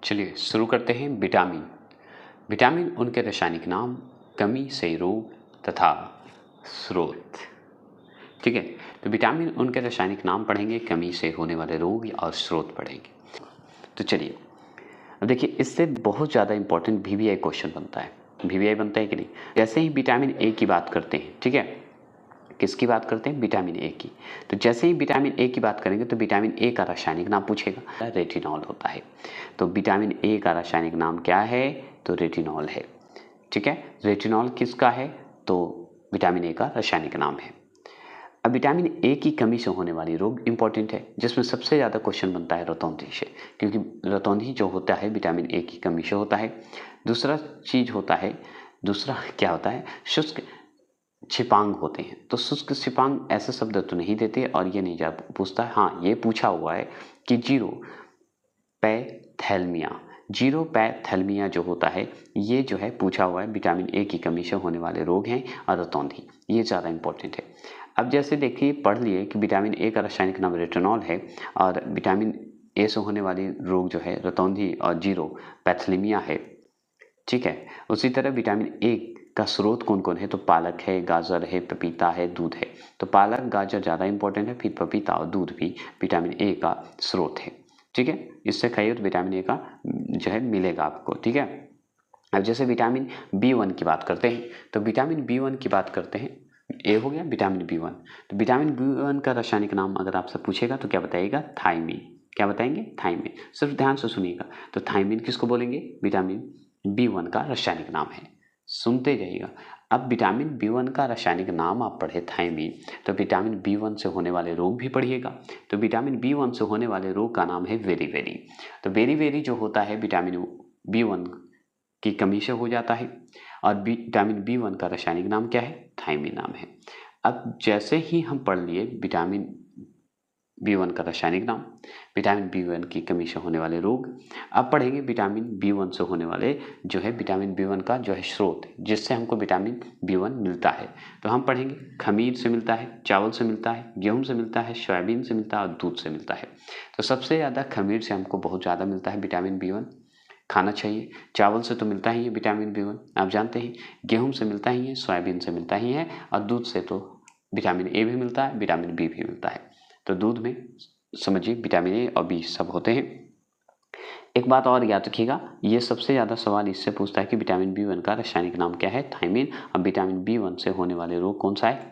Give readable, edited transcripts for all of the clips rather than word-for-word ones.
चलिए शुरू करते हैं। विटामिन। विटामिन उनके रासायनिक नाम, कमी से रोग तथा स्रोत। ठीक है, तो विटामिन उनके रासायनिक नाम पढ़ेंगे, कमी से होने वाले रोग और स्रोत पढ़ेंगे। तो चलिए अब देखिए, इससे बहुत ज़्यादा इंपॉर्टेंट VVI क्वेश्चन बनता है। VVI बनता है कि नहीं? जैसे ही विटामिन ए की बात करते हैं, ठीक है, किसकी बात करते हैं? विटामिन ए की। तो जैसे ही विटामिन ए की बात करेंगे तो विटामिन ए का रासायनिक नाम पूछेगा, रेटिनॉल होता है। तो विटामिन ए का रासायनिक नाम क्या है? तो रेटिनॉल है। ठीक है, रेटिनॉल किसका है? तो विटामिन ए का रासायनिक नाम है। अब विटामिन ए की कमी से होने वाली रोग इंपॉर्टेंट है, जिसमें सबसे ज़्यादा क्वेश्चन बनता है रतौंधी से, क्योंकि रतौंधी जो होता है विटामिन ए की कमी से होता है। दूसरा क्या होता है? शुष्क छिपांग होते हैं। तो शुष्क छिपांग ऐसे शब्द तो नहीं देते, और ये नहीं पूछता। हाँ, ये पूछा हुआ है कि जीरोपैथेल्मिया जो होता है, ये जो है पूछा हुआ है, विटामिन ए की कमी से होने वाले रोग हैं और रतौंधी, ये ज़्यादा इंपॉर्टेंट है। अब जैसे देखिए, पढ़ लिए कि विटामिन ए का रासायनिक नाम रेटिनॉल है, और विटामिन ए से होने वाली रोग जो है रतौंधी और जीरोपैथेल्मिया है। ठीक है, उसी तरह विटामिन ए का स्रोत कौन कौन है? तो पालक है, गाजर है, पपीता है, दूध है। तो पालक गाजर ज़्यादा इंपॉर्टेंट है, फिर पपीता और दूध भी विटामिन ए का स्रोत है। ठीक है, इससे खाइए तो विटामिन ए का जो है मिलेगा आपको। ठीक है, अब जैसे विटामिन B1 की बात करते हैं, तो विटामिन B1 की बात करते हैं, ए हो गया विटामिन B1। तो विटामिन B1 का रासायनिक नाम अगर आपसे पूछेगा तो क्या बताइएगा? थायमीन। क्या बताएंगे? थायमीन। सिर्फ ध्यान से सुनिएगा। तो थायमीन किसको बोलेंगे? विटामिन B1 का रासायनिक नाम है। सुनते जाइएगा। अब विटामिन B1 का रासायनिक नाम आप पढ़े थायमीन, तो विटामिन B1 से होने वाले रोग भी पढ़िएगा। तो विटामिन B1 से होने वाले रोग का नाम है वेरी। तो वेरी जो होता है विटामिन B1 की कमी से हो जाता है, और विटामिन B1 का रासायनिक नाम क्या है? थायमीन नाम है। अब जैसे ही हम पढ़ लिए विटामिन B1 का रासायनिक नाम, विटामिन B1 की कमी से होने वाले रोग, अब पढ़ेंगे विटामिन B1 से होने वाले जो है विटामिन B1 का जो है स्रोत, जिससे हमको विटामिन B1 मिलता है। तो हम पढ़ेंगे खमीर से मिलता है, चावल से मिलता है, गेहूं से मिलता है, सोयाबीन से मिलता है और दूध से मिलता है। तो सबसे ज़्यादा खमीर से हमको बहुत ज़्यादा मिलता है विटामिन B1, खाना चाहिए। चावल से तो मिलता ही है विटामिन B1, आप जानते हैं। गेहूं से मिलता ही है, सोयाबीन से मिलता ही है, और दूध से तो विटामिन ए भी मिलता है, विटामिन बी भी मिलता है। तो दूध में समझिए विटामिन ए और बी सब होते हैं। एक बात और याद रखिएगा, ये सबसे ज़्यादा सवाल इससे पूछता है कि विटामिन B1 का रासायनिक नाम क्या है? थायमीन। अब विटामिन B1 से होने वाले रोग कौन सा है?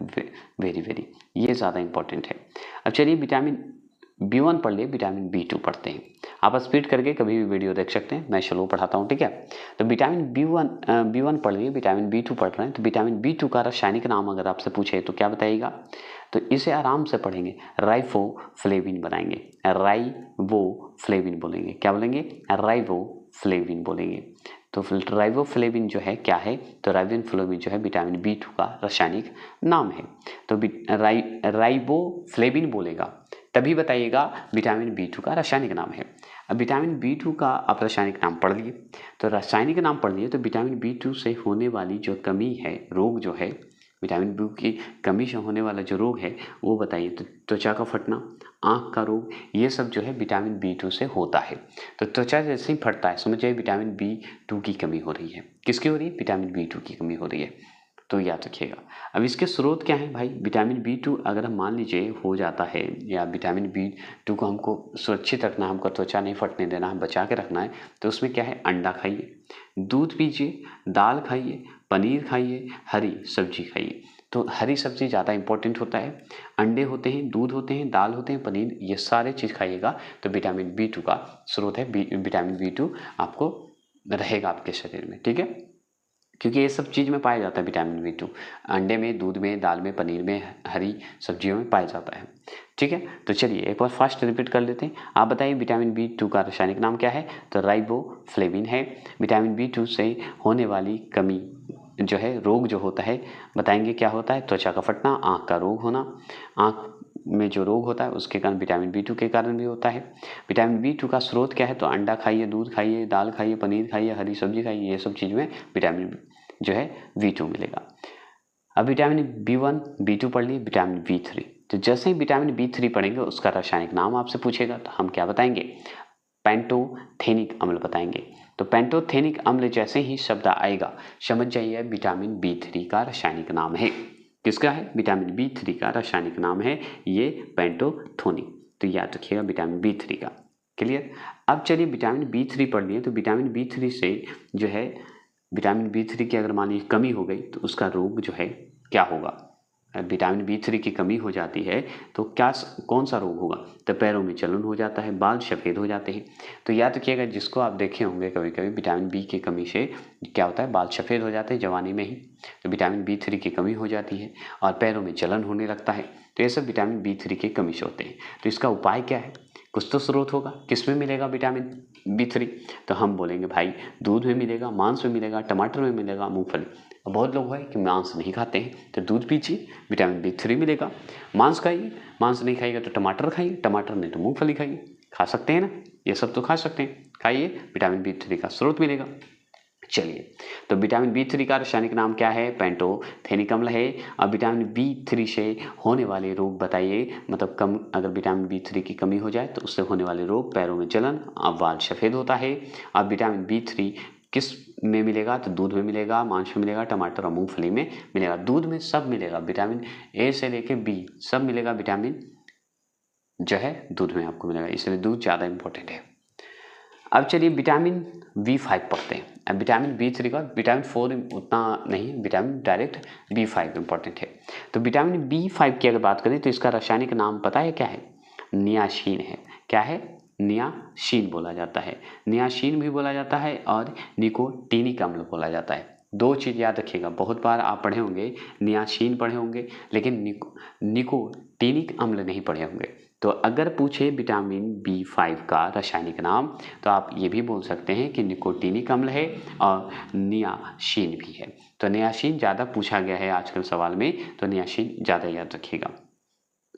वेरी, ये ज़्यादा इंपॉर्टेंट है। अब चलिए विटामिन B1 पढ़ लिए, विटामिन B2 पढ़ते हैं। आप स्पीड करके कभी भी वीडियो देख सकते हैं, मैं स्लो पढ़ाता हूँ। ठीक है, तो विटामिन B1 पढ़ लिए, विटामिन B2 पढ़ रहे हैं। तो विटामिन B2 का रासायनिक नाम अगर आपसे पूछे तो क्या बताइएगा? तो इसे आराम से पढ़ेंगे, राइबोफ्लेविन बनाएंगे, राइबोफ्लेविन बोलेंगे। क्या बोलेंगे? राइबोफ्लेविन बोलेंगे। तो राइबोफ्लेविन जो है क्या है? तो राइबोफ्लेविन जो है विटामिन B2 का रासायनिक नाम है। तो राइबोफ्लेविन बोलेगा तभी बताइएगा विटामिन B2 का रासायनिक नाम है। अब विटामिन B2 का आप रासायनिक नाम पढ़ लिए, तो रासायनिक नाम पढ़ लिए, तो विटामिन B2 से होने वाली जो कमी है, रोग जो है, विटामिन B की कमी से होने वाला जो रोग है वो बताइए। तो त्वचा का फटना, आँख का रोग, ये सब जो है विटामिन B2 से होता है। तो त्वचा जैसे ही फटता है समझिए विटामिन B2 की कमी हो रही है। किसकी हो रही है? विटामिन B2 की कमी हो रही है। तो याद रखिएगा। अब इसके स्रोत क्या है भाई? विटामिन B2 अगर हम मान लीजिए हो जाता है, या विटामिन B2 को हमको सुरक्षित रखना है, हमको त्वचा नहीं फटने देना है, बचा के रखना है, तो उसमें क्या है? अंडा खाइए, दूध पीजिए, दाल खाइए, पनीर खाइए, हरी सब्जी खाइए। तो हरी सब्जी ज़्यादा इंपॉर्टेंट होता है। अंडे होते हैं, दूध होते हैं, दाल होते हैं, पनीर, ये सारे चीज़ खाइएगा तो विटामिन B2 का स्रोत है। विटामिन B2 आपको रहेगा आपके शरीर में। ठीक है, क्योंकि ये सब चीज़ में पाया जाता है विटामिन B2, अंडे में, दूध में, दाल में, पनीर में, हरी सब्जियों में पाया जाता है। ठीक है, तो चलिए एक बार फास्ट रिपीट कर लेते हैं। आप बताइए विटामिन B2 का रासायनिक नाम क्या है? तो राइबोफ्लेविन है। विटामिन B2 से होने वाली कमी जो है, रोग जो होता है, बताएंगे क्या होता है? त्वचा का फटना, आँख का रोग होना, आँख में जो रोग होता है उसके कारण विटामिन B2 के कारण भी होता है। विटामिन B2 का स्रोत क्या है? तो अंडा खाइए, दूध खाइए, दाल खाइए, पनीर खाइए, हरी सब्जी खाइए, ये सब चीज़ में विटामिन जो है B2 मिलेगा। अब विटामिन B1 B2 पढ़ लिए, विटामिन B3। तो जैसे ही विटामिन B3 पढ़ेंगे उसका रासायनिक नाम आपसे पूछेगा तो हम क्या बताएंगे? पेंटोथेनिक अम्ल बताएंगे। तो पेंटोथेनिक अम्ल जैसे ही शब्द आएगा समझ जाइए विटामिन B3 का रासायनिक नाम है। किसका है? विटामिन B3 का रासायनिक नाम है ये पेंटोथोनिक। तो याद रखिएगा विटामिन B3 का। क्लियर? अब चलिए विटामिन B3 पढ़ लिए। तो विटामिन B3 से जो है विटामिन B3 की अगर मान लीजिए कमी हो गई तो उसका रोग जो है क्या होगा? विटामिन B3 की कमी हो जाती है तो कौन सा रोग होगा? तो पैरों में जलन हो जाता है, बाल सफ़ेद हो जाते हैं। तो याद रखिएगा जिसको आप देखे होंगे कभी कभी विटामिन B की कमी से क्या होता है, बाल सफ़ेद हो जाते हैं जवानी में ही। तो विटामिन B3 की कमी हो जाती है और पैरों में जलन होने लगता है। तो ये सब विटामिन B3 की कमी से होते हैं। तो इसका उपाय क्या है? कुछ तो स्रोत होगा। किस में मिलेगा विटामिन B3? तो हम बोलेंगे भाई दूध में मिलेगा, मांस में मिलेगा, टमाटर में मिलेगा, मूंगफली। अब बहुत लोग हैं कि मांस नहीं खाते हैं तो दूध पीजिए, विटामिन B3 मिलेगा। मांस खाइए, मांस नहीं खाइएगा तो टमाटर खाइए, टमाटर नहीं तो मूंगफली खाइए। खा सकते हैं ना, ये सब तो खा सकते हैं, खाइए, विटामिन B3 का स्रोत मिलेगा। चलिए, तो विटामिन B3 का रासायनिक नाम क्या है? पेंटोथेनिक अम्ल है। अब विटामिन B3 से होने वाले रोग बताइए, मतलब कम अगर विटामिन B3 की कमी हो जाए तो उससे होने वाले रोग, पैरों में जलन, बाल सफ़ेद होता है। अब विटामिन B3 किस में मिलेगा? तो दूध में मिलेगा, मांस में मिलेगा, टमाटर और मूंगफली में मिलेगा। दूध में सब मिलेगा, विटामिन A से लेके B सब मिलेगा। विटामिन जो है दूध में आपको मिलेगा, इसलिए दूध ज़्यादा इंपॉर्टेंट है। अब चलिए विटामिन B5 पढ़ते हैं। अब विटामिन B3 का, विटामिन 4 उतना नहीं, विटामिन डायरेक्ट B5 इंपॉर्टेंट है। तो विटामिन B5 की अगर बात करें तो इसका रासायनिक नाम पता है क्या है? नियासिन है। क्या है? नियासिन बोला जाता है। नियासिन भी बोला जाता है और निकोटीनिक अम्ल बोला जाता है। दो चीज़ याद रखिएगा, बहुत बार आप पढ़े होंगे नियासिन पढ़े होंगे लेकिन निकोटीनिक अम्ल नहीं पढ़े होंगे। तो अगर पूछे विटामिन B5 का रासायनिक नाम तो आप ये भी बोल सकते हैं कि निकोटीनिक अम्ल है और नियासिन भी है। तो नियासिन ज़्यादा पूछा गया है आजकल सवाल में, तो नियासिन ज़्यादा याद रखिएगा।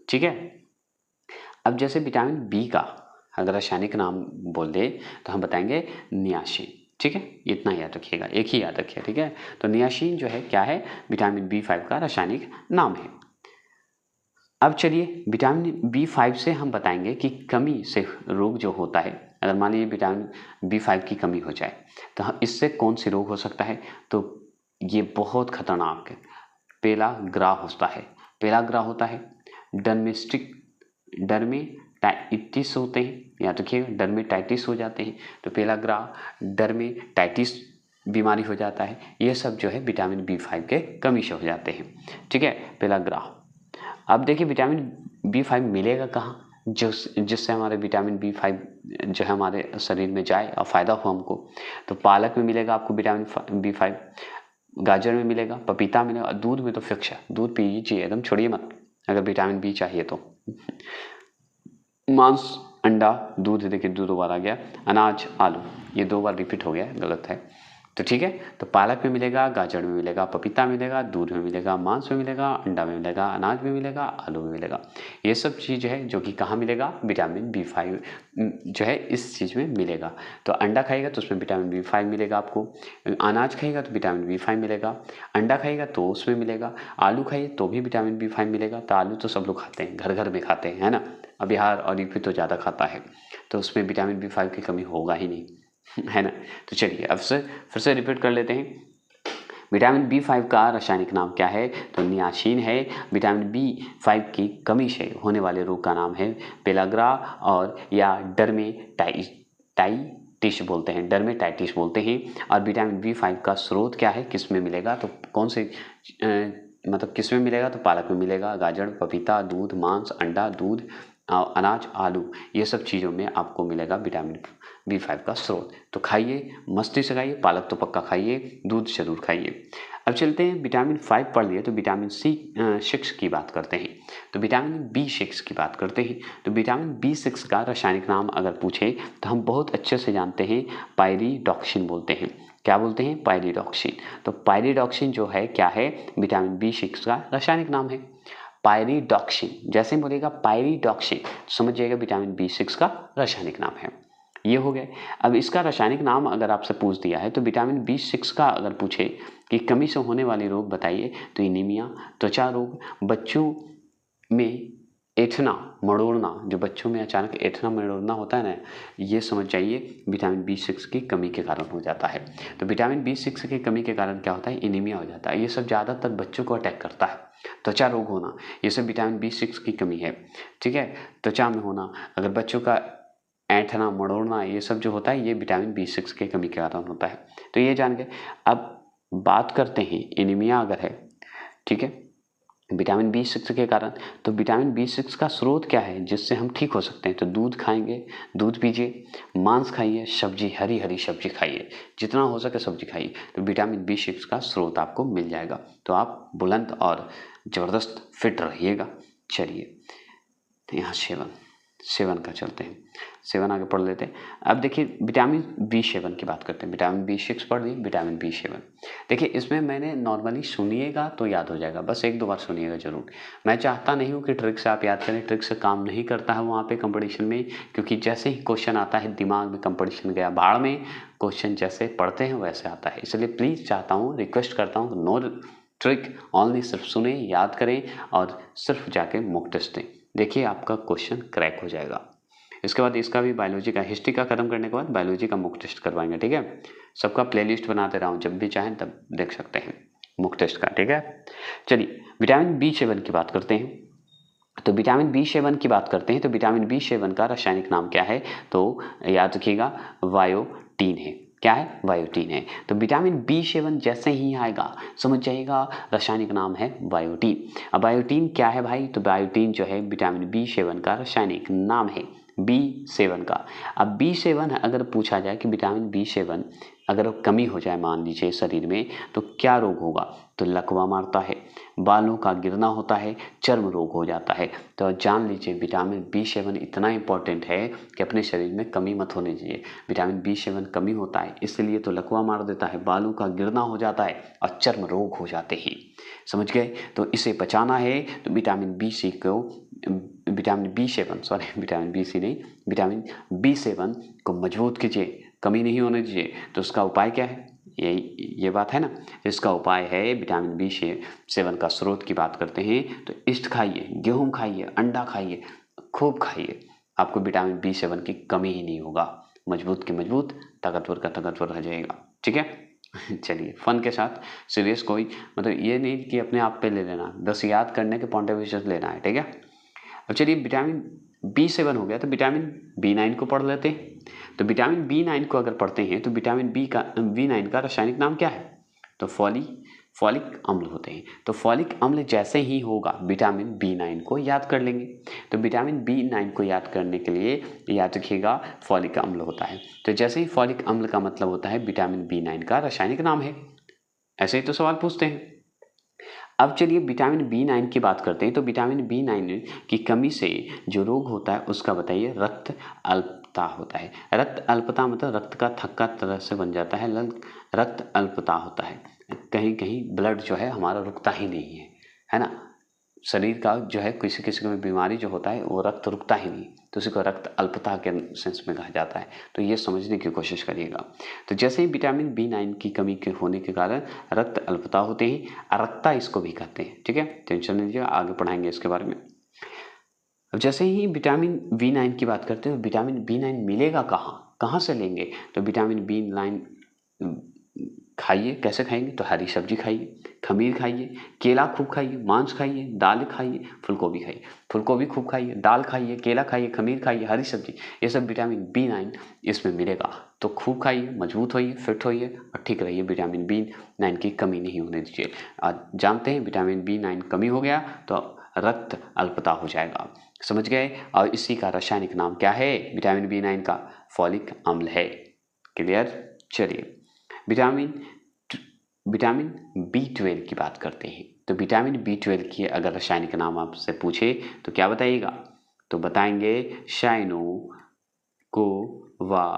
ठीक है। अब जैसे विटामिन B का अगर रासायनिक नाम बोल दे तो हम बताएंगे नियासिन। ठीक है, इतना याद रखिएगा, एक ही याद रखिए। ठीक है, तो नियासिन जो है क्या है? विटामिन B5 का रासायनिक नाम है। अब चलिए विटामिन B5 से हम बताएंगे कि कमी से रोग जो होता है, अगर मान लीजिए विटामिन B5 की कमी हो जाए तो इससे कौन सी रोग हो सकता है? तो ये बहुत खतरनाक है, पेलाग्रा होता है। पेलाग्रा होता है, डर्मेटाइटिस होते हैं, याद रखिएगा डर्मेटाइटिस हो जाते हैं। तो पेलाग्रा, डर्मेटाइटिस बीमारी हो जाता है। ये सब जो है विटामिन B5 के कमी से हो जाते हैं। ठीक है, पेलाग्रा। अब देखिए विटामिन B5 मिलेगा कहाँ जिससे हमारे विटामिन B5 जो है हमारे शरीर में जाए और फ़ायदा हो हमको? तो पालक में मिलेगा आपको विटामिन B5, गाजर में मिलेगा, पपीता में मिलेगा, दूध में तो फिक्स है, दूध पीजिए एकदम, छोड़िए मत अगर विटामिन B चाहिए तो। मांस, अंडा, दूध, देखिए दो बार आ गया, अनाज, आलू, ये 2 बार रिपीट हो गया, गलत है। तो ठीक है, तो पालक में मिलेगा, गाजर में मिलेगा, पपीता मिलेगा, दूध में मिलेगा, मांस में मिलेगा, अंडा में मिलेगा, अनाज में मिलेगा, आलू में मिलेगा। ये सब चीज़ है जो कि कहाँ मिलेगा? विटामिन B5 जो है इस चीज़ में मिलेगा। तो अंडा खाएगा तो उसमें विटामिन B5 मिलेगा आपको, अनाज खाएगा तो विटामिन B5 मिलेगा, अंडा खाएगा तो उसमें मिलेगा, आलू खाइए तो भी विटामिन B5 मिलेगा। तो आलू तो सब लोग खाते हैं, घर घर में खाते हैं, है ना। अब बिहार और यूपी तो ज़्यादा खाता है, तो उसमें विटामिन B5 की कमी होगा ही नहीं, है ना। तो चलिए अब से फिर से रिपीट कर लेते हैं। विटामिन B5 का रासायनिक नाम क्या है? तो नियासिन है। विटामिन B5 की कमी से होने वाले रोग का नाम है पेलाग्रा और या डर्मेटाइटिस बोलते हैं, डर्मेटाइटिस बोलते हैं। और विटामिन B5 का स्रोत क्या है, किस में मिलेगा? तो कौन से मतलब किस में मिलेगा? तो पालक में मिलेगा, गाजर, पपीता, दूध, मांस, अंडा, दूध, अनाज, आलू, ये सब चीज़ों में आपको मिलेगा विटामिन B5 का स्रोत। तो खाइए, मस्ती से खाइए, पालक तो पक्का खाइए, दूध जरूर खाइए। अब चलते हैं, विटामिन 5 पढ़ लिए तो विटामिन C6 की बात करते हैं। तो विटामिन B6 की बात करते हैं। तो विटामिन B6 का रासायनिक नाम अगर पूछे तो हम बहुत अच्छे से जानते हैं, पायरिडॉक्सिन बोलते हैं। क्या बोलते हैं? पायरिडॉक्सिन। तो पायरिडॉक्सिन जो है क्या है? विटामिन B6 का रासायनिक नाम है। पायरिडॉक्सिन, जैसे ही बोलेगा पायरिडॉक्सिन समझ जाइएगा विटामिन B6 का रासायनिक नाम है। ये हो गए। अब इसका रासायनिक नाम अगर आपसे पूछ दिया है तो विटामिन B6 का अगर पूछे कि कमी से होने वाले रोग बताइए तो एनीमिया, त्वचा रोग, बच्चों में ऐंठना मड़ोड़ना, जो बच्चों में अचानक ऐंठना मड़ोड़ना होता है ना, ये समझ जाइए विटामिन B6 की कमी के कारण हो जाता है। तो विटामिन B6 की कमी के कारण क्या होता है, एनीमिया हो जाता है। ये सब ज़्यादातर बच्चों को अटैक करता है। त्वचा रोग होना, ये सब विटामिन B6 की कमी है, ठीक है। त्वचा में होना, अगर बच्चों का ऐंठना मड़ोड़ना, ये सब जो होता है ये विटामिन B6 की कमी के कारण होता है। तो ये जान गए। अब बात करते हैं एनीमिया अगर है, ठीक है, विटामिन B6 के कारण, तो विटामिन B6 का स्रोत क्या है जिससे हम ठीक हो सकते हैं? तो दूध खाएंगे, दूध पीजिए, मांस खाइए, सब्जी, हरी हरी सब्जी खाइए, जितना हो सके सब्जी खाइए, तो विटामिन B6 का स्रोत आपको मिल जाएगा। तो आप बुलंद और ज़बरदस्त फिट रहिएगा। चलिए यहाँ सेवन का चलते हैं, सेवन आगे पढ़ लेते हैं। अब देखिए विटामिन B7 की बात करते हैं। विटामिन B6 पढ़ लिए, विटामिन B7 देखिए, इसमें मैंने नॉर्मली सुनिएगा तो याद हो जाएगा, बस 1-2 बार सुनिएगा जरूर। मैं चाहता नहीं हूँ कि ट्रिक से आप याद करें, ट्रिक से काम नहीं करता है वहाँ पे कंपटीशन में, क्योंकि जैसे ही क्वेश्चन आता है दिमाग में कंपटीशन गया भाड़ में, क्वेश्चन जैसे पढ़ते हैं वैसे आता है। इसलिए प्लीज़ चाहता हूँ, रिक्वेस्ट करता हूँ, नो ट्रिक, ओनली सिर्फ सुने, याद करें और सिर्फ जाके मॉक टेस्ट दें। देखिए आपका क्वेश्चन क्रैक हो जाएगा। इसके बाद इसका भी बायोलॉजी का, हिस्ट्री का खत्म करने के बाद बायोलॉजी का मॉक टेस्ट करवाएंगे, ठीक है। सबका प्लेलिस्ट बना दे रहा हूँ, जब भी चाहें तब देख सकते हैं मॉक टेस्ट का, ठीक है। चलिए विटामिन B7 की बात करते हैं। तो विटामिन B7 की बात करते हैं, तो विटामिन B7 का रासायनिक नाम क्या है? तो याद रखिएगा, बायोटीन है। क्या है? बायोटीन है। तो विटामिन B7 जैसे ही आएगा समझ जाइएगा रासायनिक नाम है बायोटीन। अब बायोटीन क्या है भाई? तो बायोटीन जो है विटामिन B7 का रासायनिक नाम है, B7 का। अब B7 अगर पूछा जाए कि विटामिन B7 अगर कमी हो जाए मान लीजिए शरीर में, तो क्या रोग होगा? तो लकवा मारता है, बालों का गिरना होता है, चर्म रोग हो जाता है। तो जान लीजिए विटामिन B7 इतना इंपॉर्टेंट है कि अपने शरीर में कमी मत होने चाहिए। विटामिन B7 कमी होता है इसलिए तो लकवा मार देता है, बालों का गिरना हो जाता है और चर्म रोग हो जाते हैं। समझ गए? तो इसे बचाना है तो विटामिन B7 को मजबूत कीजिए, कमी नहीं होने दीजिए। तो उसका उपाय क्या है? ये बात है ना। इसका उपाय है विटामिन B7 का स्रोत की बात करते हैं तो ईस्ट खाइए, गेहूं खाइए, अंडा खाइए, खूब खाइए, आपको विटामिन B7 की कमी ही नहीं होगा। मजबूत के मजबूत, ताकतवर का ताकतवर रह जाएगा, ठीक है। चलिए फन के साथ, सीरियस कोई मतलब ये नहीं कि अपने आप पे ले लेना, बस याद करने के पॉइंट ऑफ व्यू से लेना है, ठीक है। अब चलिए विटामिन B7 हो गया तो विटामिन B9 को पढ़ लेते हैं। तो विटामिन B9 को अगर पढ़ते हैं तो विटामिन B9 का रासायनिक नाम क्या है? तो फॉलिक अम्ल होते हैं। तो फॉलिक अम्ल जैसे ही होगा विटामिन B9 को याद कर लेंगे। तो विटामिन B9 को याद करने के लिए याद रखिएगा फॉलिक अम्ल होता है। तो जैसे ही फॉलिक अम्ल का मतलब होता है विटामिन B9 का रासायनिक नाम है। ऐसे ही तो सवाल पूछते हैं। अब चलिए विटामिन B9 की बात करते हैं। तो विटामिन B9 की कमी से जो रोग होता है उसका बताइए। रक्त अल्पता होता है। रक्त अल्पता मतलब रक्त का थक्का तरह से बन जाता है, रक्त अल्पता होता है। कहीं कहीं ब्लड जो है हमारा रुकता ही नहीं है ना। शरीर का जो है किसी किसी में बीमारी जो होता है वो रक्त रुकता ही नहीं, तो उसी को रक्त अल्पता के सेंस में कहा जाता है। तो ये समझने की कोशिश करिएगा। तो जैसे ही विटामिन B9 की कमी के होने के कारण रक्त अल्पता होते ही अरक्ता इसको भी कहते हैं, ठीक है। टेंशन नहीं लीजिएगा, आगे पढ़ाएंगे इसके बारे में। अब जैसे ही विटामिन B9 की बात करते हैं, विटामिन B9 मिलेगा कहाँ से लेंगे? तो विटामिन B9 खाइए। कैसे खाएंगे? तो हरी सब्जी खाइए, खमीर खाइए, केला खूब खाइए, मांस खाइए, दाल खाइए, फूलगोभी खाइए। फूलगोभी खूब खाइए, दाल खाइए, केला खाइए, खमीर खाइए, हरी सब्जी, ये सब विटामिन B9 इसमें मिलेगा। तो खूब खाइए, मजबूत होइए, फिट होइए और ठीक रहिए। विटामिन B9 की कमी नहीं होने दीजिए। आज जानते हैं विटामिन B9 कमी हो गया तो रक्त अल्पता हो जाएगा। समझ गए? और इसी का रासायनिक नाम क्या है? विटामिन B9 का फॉलिक अम्ल है। क्लियर? चलिए विटामिन B12 की बात करते हैं। तो विटामिन B12 की अगर रासायनिक नाम आपसे पूछे तो क्या बताइएगा? तो बताएंगे साइनो कोवालामिन।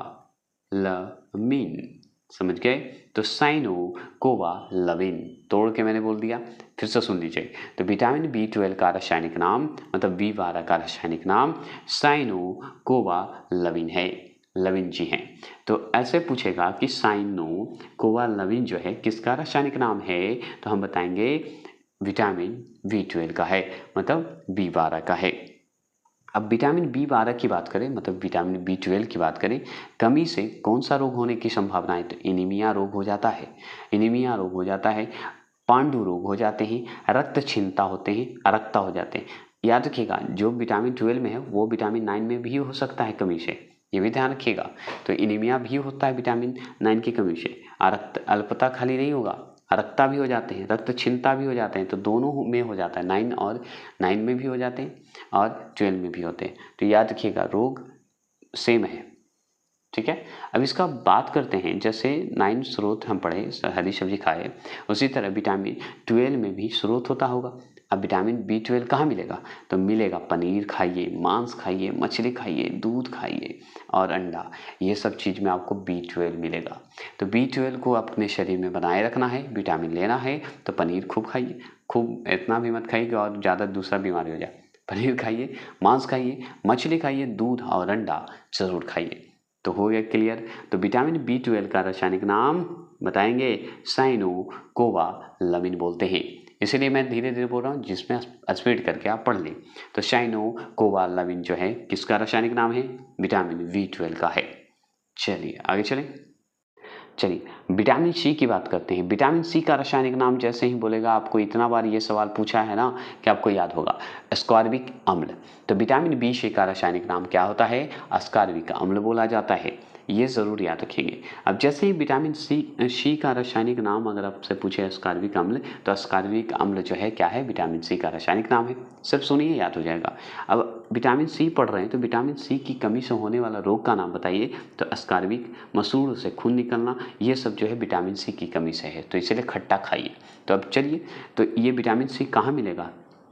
समझ गए? तो साइनो कोवालामिन, तोड़ के मैंने बोल दिया, फिर से सुन लीजिए। तो विटामिन B12 का रासायनिक नाम मतलब B12 का रासायनिक नाम साइनो कोवालामिन है। लविन जी हैं। तो ऐसे पूछेगा कि साइनो कोवालामिन जो है किसका रासायनिक नाम है? तो हम बताएंगे विटामिन B12 का है, मतलब B12 का है। अब विटामिन B12 की बात करें, मतलब विटामिन B12 की बात करें, कमी से कौन सा रोग होने की संभावना है? तो एनीमिया रोग हो जाता है, एनीमिया रोग हो जाता है, पांडु रोग हो जाते हैं, रक्तहीनता होते हैं, अरक्ता हो जाते हैं। याद रखिएगा, जो विटामिन 12 में है वो विटामिन 9 में भी हो सकता है कमी से, ये भी ध्यान रखिएगा। तो एनीमिया भी होता है विटामिन 9 की कमी से। अल्पता खाली नहीं होगा, अरक्ता भी हो जाते हैं, रक्तहीनता भी हो जाते हैं, तो दोनों में हो जाता है, 9 में भी हो जाते हैं और 12 में भी होते हैं। तो याद रखिएगा, रोग सेम है, ठीक है। अब इसका बात करते हैं, जैसे 9 स्रोत हम पढ़े, हरी सब्जी खाए, उसी तरह विटामिन 12 में भी स्रोत होता होगा। अब विटामिन B12 कहाँ मिलेगा? तो मिलेगा पनीर खाइए, मांस खाइए, मछली खाइए, दूध खाइए और अंडा, ये सब चीज़ में आपको B12 मिलेगा। तो B12 को अपने शरीर में बनाए रखना है, विटामिन लेना है, तो पनीर खूब खाइए, खूब इतना भी मत खाइए कि और ज़्यादा दूसरा बीमारी हो जाए। पनीर खाइए, मांस खाइए, मछली खाइए, दूध और अंडा ज़रूर खाइए। तो हो गया क्लियर। तो विटामिन B12 का रासायनिक नाम बताएंगे, साइनोकोबालामिन बोलते हैं। इसीलिए मैं धीरे धीरे बोल रहा हूँ, जिसमें स्पीड करके आप पढ़ लें। तो साइनोकोबालामिन जो है किसका रासायनिक नाम है? विटामिन B12 का है। चलिए आगे चलें। चलिए विटामिन C की बात करते हैं। विटामिन C का रासायनिक नाम जैसे ही बोलेगा, आपको इतना बार ये सवाल पूछा है ना कि आपको याद होगा, अस्कॉर्बिक अम्ल। तो विटामिन B6 का रासायनिक नाम क्या होता है? अस्कॉर्बिक अम्ल बोला जाता है, ये ज़रूर याद रखेंगे। अब जैसे ही विटामिन C का रासायनिक नाम अगर आपसे पूछे अस्कॉर्बिक अम्ल, तो अस्कॉर्बिक अम्ल जो है क्या है? विटामिन C का रासायनिक नाम है। सब सुनिए, याद हो जाएगा। अब विटामिन C पढ़ रहे हैं, तो विटामिन C की कमी से होने वाला रोग का नाम बताइए। तो अस्कॉर्बिक, मसूड़ से खून निकलना, ये सब जो है विटामिन C की कमी से है, तो इसलिए खट्टा खाइए। तो अब चलिए, तो ये विटामिन C कहाँ मिलेगा?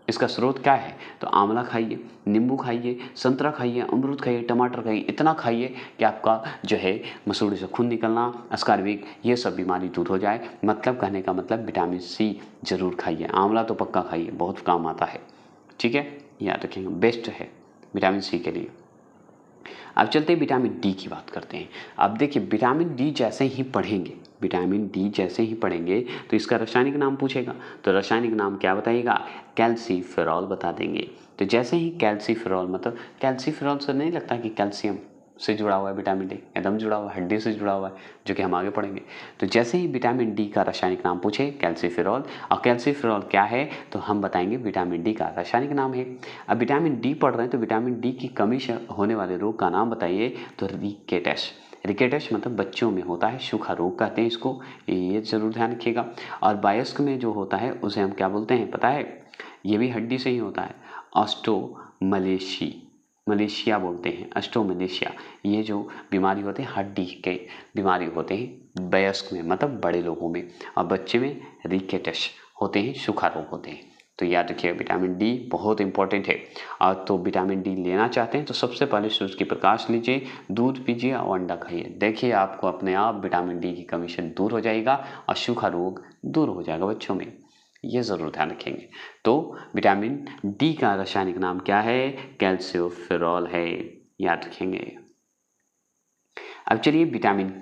इसका स्रोत क्या है? तो आंवला खाइए, नींबू खाइए, संतरा खाइए, अमरूद खाइए, टमाटर खाइए, इतना खाइए कि आपका जो है मसूड़े से खून निकलना, अस्कॉर्बिक, ये सब बीमारी दूर हो जाए। मतलब कहने का मतलब विटामिन C जरूर खाइए। आंवला तो पक्का खाइए, बहुत काम आता है, ठीक है, याद रखेंगे, बेस्ट है विटामिन C के लिए। अब चलते हैं विटामिन D की बात करते हैं। अब देखिए, विटामिन D जैसे ही पढ़ेंगे, विटामिन D जैसे ही पढ़ेंगे तो इसका रासायनिक नाम पूछेगा, तो रासायनिक नाम क्या बताइएगा? कैल्सीफेरॉल बता देंगे। तो जैसे ही कैल्सीफेरॉल, मतलब कैल्सीफेरॉल से नहीं लगता कि कैल्शियम से जुड़ा हुआ है विटामिन डी, एकदम जुड़ा हुआ है, हड्डी से जुड़ा हुआ है, जो कि हम आगे पढ़ेंगे। तो जैसे ही विटामिन डी का रासायनिक नाम पूछे, कैल्सीफेरॉल, और कैल्सीफेरॉल क्या है तो हम बताएंगे विटामिन डी का रासायनिक नाम है। अब विटामिन डी पढ़ रहे हैं, तो विटामिन डी की कमी से होने वाले रोग का नाम बताइए। तो रिकेटस, रिकेटस मतलब बच्चों में होता है, सूखा रोग कहते हैं इसको, ये जरूर ध्यान रखिएगा। और वयस्क में जो होता है उसे हम क्या बोलते हैं पता है? ये भी हड्डी से ही होता है, मलेशिया बोलते हैं, अस्टोमलेशिया। ये जो बीमारी होते हैं हड्डी के बीमारी होते हैं वयस्क में, मतलब बड़े लोगों में, और बच्चे में रिकेटस होते हैं, सूखा रोग होते हैं। तो याद रखिए, विटामिन डी बहुत इंपॉर्टेंट है। और तो विटामिन डी लेना चाहते हैं तो सबसे पहले सूरज की प्रकाश लीजिए, दूध पीजिए और अंडा खाइए। देखिए आपको अपने आप विटामिन डी की कमी से दूर हो जाएगा और सूखा रोग दूर हो जाएगा बच्चों में, ये ज़रूर ध्यान रखेंगे। तो विटामिन डी का रासायनिक नाम क्या है? कैल्सियोफेरॉल है, याद रखेंगे। अब चलिए विटामिन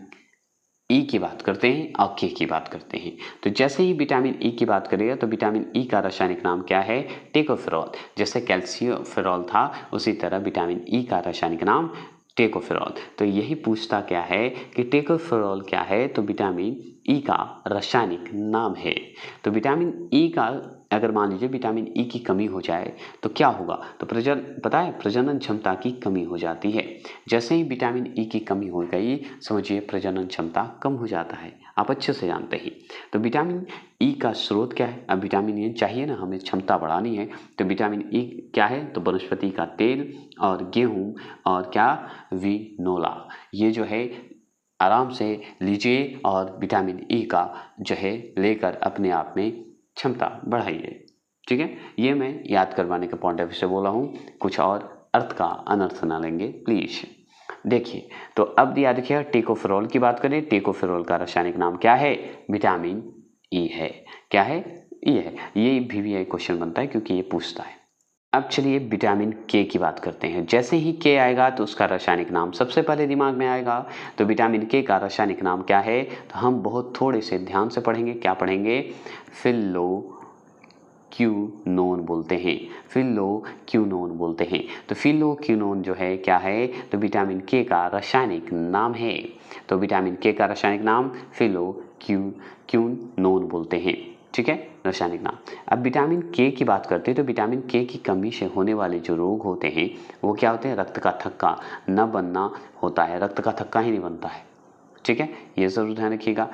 ई की बात करते हैं और के की बात करते हैं। तो जैसे ही विटामिन ई की बात करेगा तो विटामिन ई का रासायनिक नाम क्या है? टेकोफेरॉल। जैसे कैल्सियोफेरॉल था, उसी तरह विटामिन ई का रासायनिक नाम टेकोफेरॉल। तो यही पूछता क्या है कि टेकोफेरॉल क्या है? तो विटामिन ई का रासायनिक नाम है। तो विटामिन ई का, अगर मान लीजिए विटामिन ई की कमी हो जाए तो क्या होगा? तो पता है, प्रजनन क्षमता की कमी हो जाती है। जैसे ही विटामिन ई की कमी हो गई, समझिए प्रजनन क्षमता कम हो जाता है, आप अच्छे से जानते हैं। तो विटामिन ई का स्रोत क्या है? अब विटामिन ई चाहिए ना, हमें क्षमता बढ़ानी है, तो विटामिन ई क्या है? तो वनस्पति का तेल और गेहूं और क्या, विनोला, ये जो है आराम से लीजिए और विटामिन ई का जो है लेकर अपने आप में क्षमता बढ़ाइए, ठीक है। ये मैं याद करवाने के पॉइंट ऑफ व्यू से बोला हूँ, कुछ और अर्थ का अनर्थ ना लेंगे प्लीज। देखिए, तो अब याद रखिएगा, टेकोफेरॉल की बात करें, टेकोफेरॉल का रासायनिक नाम क्या है? विटामिन ई है। क्या है? ई है। ये भी क्वेश्चन बनता है क्योंकि ये पूछता है। अब चलिए विटामिन के की बात करते हैं। जैसे ही के आएगा तो उसका रासायनिक नाम सबसे पहले दिमाग में आएगा। तो विटामिन के का रासायनिक नाम क्या है? तो हम बहुत थोड़े से ध्यान से पढ़ेंगे। क्या पढ़ेंगे? फिल्लो क्यूनोन बोलते हैं, फिलोक्यूनोन बोलते हैं। तो फिलोक्यूनोन जो है क्या है, तो विटामिन के का रासायनिक नाम है। तो विटामिन के का रासायनिक नाम फिलोक्यूनोन बोलते हैं, ठीक है, रासायनिक नाम। अब विटामिन के की बात करते हैं तो विटामिन के की कमी से होने वाले जो रोग होते हैं वो क्या होते हैं, रक्त का थक्का न बनना होता है, रक्त का थक्का ही नहीं बनता है, ठीक है, ये ज़रूर ध्यान रखिएगा।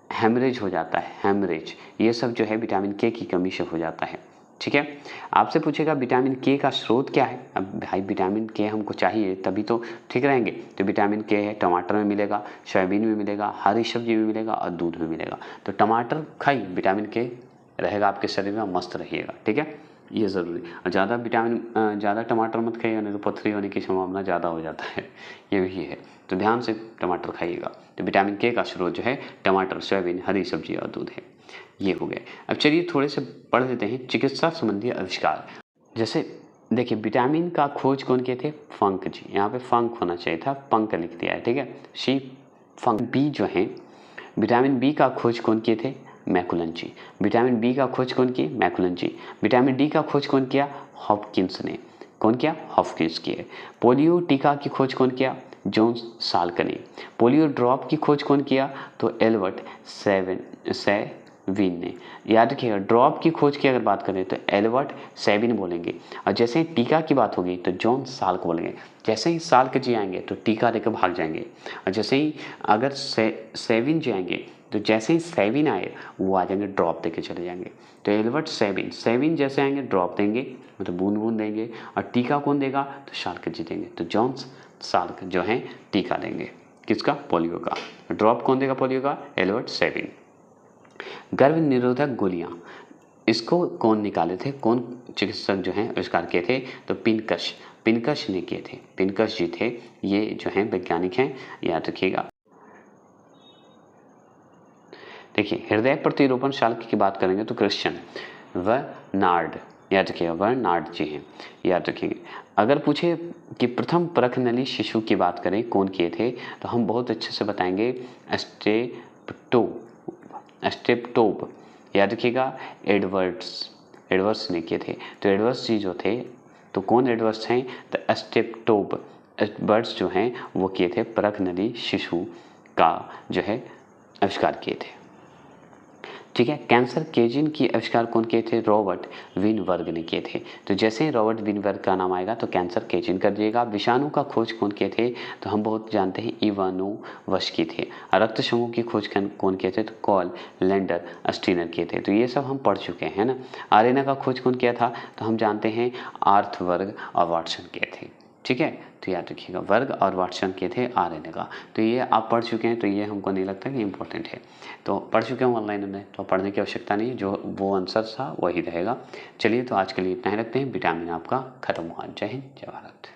हेमरेज हो जाता है, हेमरेज, ये सब जो है विटामिन के की कमी से हो जाता है, ठीक है। आपसे पूछेगा विटामिन के का स्रोत क्या है। अब भाई विटामिन के हमको चाहिए तभी तो ठीक रहेंगे। तो विटामिन के है टमाटर में मिलेगा, सोयाबीन में मिलेगा, हरी सब्जी में मिलेगा और दूध में मिलेगा। तो टमाटर खाइए, विटामिन के रहेगा आपके शरीर में, मस्त रहिएगा, ठीक है, ये ज़रूरी। और ज़्यादा टमाटर मत खाइएगा, नहीं तो पथरी होने की संभावना ज़्यादा हो जाता है, ये भी है। तो ध्यान से टमाटर खाइएगा। तो विटामिन के का स्रोत जो है टमाटर, सोयाबीन, हरी सब्जी और दूध है। ये हो गए। अब चलिए थोड़े से पढ़ लेते हैं चिकित्सा संबंधी आविष्कार। जैसे देखिए विटामिन का खोज कौन किए थे, फंक जी। यहाँ पे फंक होना चाहिए था, पंक लिख दिया है, ठीक है, सी फंक। बी जो है विटामिन बी का खोज कौन किए थे, मैकुलन जी। विटामिन बी का खोज कौन किए, मैकुलन जी। विटामिन डी का खोज कौन किया, हॉपकिंस ने। कौन किया, हॉपकिंस किए। पोलियो टीका की खोज कौन किया, जोन्स साल्क ने। पोलियो ड्रॉप की खोज कौन किया, तो एल्बर्ट सैविन ने। याद रखिएगा ड्रॉप की खोज की अगर बात करें तो एल्बर्ट सैविन बोलेंगे, और जैसे ही टीका की बात होगी तो जॉन साल्क बोलेंगे। जैसे ही साल्क जी आएंगे तो टीका देकर भाग जाएंगे, और जैसे ही अगर सैविन जी आएंगे तो जैसे ही सैविन आए वो आ जाएंगे ड्रॉप देके चले जाएंगे। तो एल्बर्ट सैविन जैसे आएंगे ड्रॉप देंगे, मतलब बूंद बूंद देंगे, और टीका कौन देगा, तो साल्क जी देंगे। तो जॉन साल्क जो है टीका देंगे, किसका, पोलियो का। ड्रॉप कौन देगा पोलियो का, एल्बर्ट सैविन। गर्भ निरोधक गोलियां, इसको कौन निकाले थे, कौन चिकित्सक जो हैं आविष्कार किए थे, तो पिनकस ने किए थे, पिनकस जी थे, ये जो हैं वैज्ञानिक हैं, याद रखिएगा। देखिए हृदय प्रतिरोपण शाल्क की बात करेंगे तो क्रिश्चियन बर्नार्ड, याद रखिएगा बर्नार्ड जी हैं, याद रखिएगा। अगर पूछे कि प्रथम परखनली शिशु की बात करें कौन किए थे, तो हम बहुत अच्छे से बताएंगे स्टेप्टोप, याद रखिएगा, एडवर्ड्स ने किए थे। तो एडवर्ड्स जी जो थे, तो कौन एडवर्ड्स हैं, तो स्टेप्टोप एडवर्ड्स जो हैं वो किए थे, परखनली शिशु का जो है आविष्कार किए थे, ठीक है। कैंसर केजिन की आविष्कार कौन किए थे, रॉबर्ट विनबर्ग ने किए थे। तो जैसे ही रॉबर्ट विनबर्ग का नाम आएगा तो कैंसर केजिन कर दिएगा। विषाणु का खोज कौन किए थे, तो हम बहुत जानते हैं इवानोवस्की थे। रक्त समूह की खोज कौन किए थे, तो कॉल लैंडर स्टीनर किए थे। तो ये सब हम पढ़ चुके हैं ना। आरएनए का खोज कौन किया था, तो हम जानते हैं आर्थवर्ग और वाटसन किए थे, ठीक है। तो याद रखिएगा वर्ग और वाटसन किए थे आरएनए का। तो ये आप पढ़ चुके हैं, तो ये हमको नहीं लगता कि इम्पोर्टेंट है। तो पढ़ चुके हैं ऑनलाइन में, तो पढ़ने की आवश्यकता नहीं है, जो वो आंसर था वही रहेगा। चलिए तो आज के लिए इतना ही रखते हैं। विटामिन आपका खत्म हुआ। जय हिंद, जय भारत।